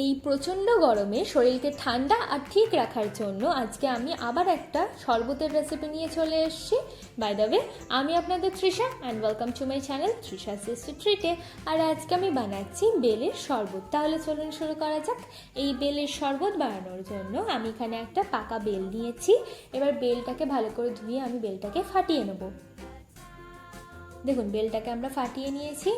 এই প্রচণ্ড গরমে শরীরকে ঠান্ডা আর ঠিক রাখার জন্য আজকে আমি আবার একটা শরবতের রেসিপি নিয়ে চলে এসেছি। বাই দ্য ওয়ে, আমি আপনাদের Trisha and welcome to my channel Trisha tasty ট্রিটে। আর আজকে আমি বানাচ্ছি বেলের শরবত। তাহলে চলুন শুরু করা যাক। এই বেলের শরবত বানানোর জন্য আমি এখানে একটা পাকা বেল নিয়েছি। এবার বেলটাকে ভালো করে ধুয়ে আমি বেলটাকে ফাটিয়ে নেব। দেখুন, বেলটাকে আমরা ফাটিয়ে নিয়েছি।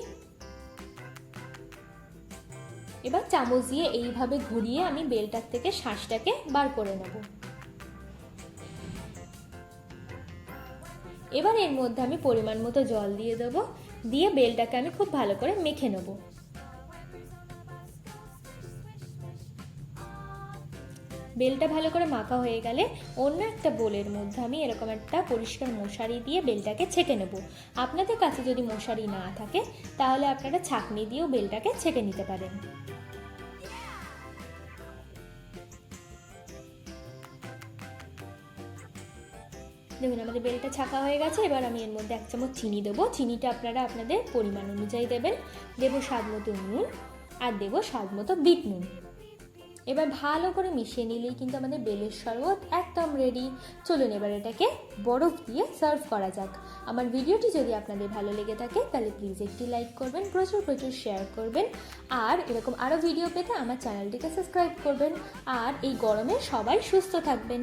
এবার চামচ দিয়ে এইভাবে ঘুরিয়ে আমি বেলটার থেকে শাঁসটাকে বার করে নেব। এবার এর মধ্যে আমি পরিমাণ মতো জল দিয়ে দেব, দিয়ে বেলটাকে আমি খুব ভালো করে মেখে নেব। বেলটা ভালো করে মাখা হয়ে গেলে অন্য একটা বোলের মধ্যে আমি এরকম একটা পরিষ্কার মশারি দিয়ে বেলটাকে ছেঁকে নেব। আপনাদের কাছে যদি মশারি না থাকে তাহলে আপনারা ছাঁকনি দিয়েও বেলটাকে ছেঁকে নিতে পারেন। দেখুন, আমাদের বেলটা ছাঁকা হয়ে গেছে। এবার আমি এর মধ্যে 1 চামচ চিনি দেবো। চিনিটা আপনারা আপনাদের পরিমাণ অনুযায়ী দেবেন। দেবো স্বাদ মতো নুন আর দেবো স্বাদ মতো বিট নুন। এবার ভালো করে মিশিয়ে নিলেই কিন্তু আমাদের বেলের শরবত একদম রেডি। চলুন এবার এটাকে বরফ দিয়ে সার্ভ করা যাক। আমার ভিডিওটি যদি আপনাদের ভালো লেগে থাকে তাহলে প্লিজ একটি লাইক করবেন, প্রচুর প্রচুর শেয়ার করবেন, আর এরকম আরও ভিডিও পেতে আমার চ্যানেলটিকে সাবস্ক্রাইব করবেন। আর এই গরমে সবাই সুস্থ থাকবেন।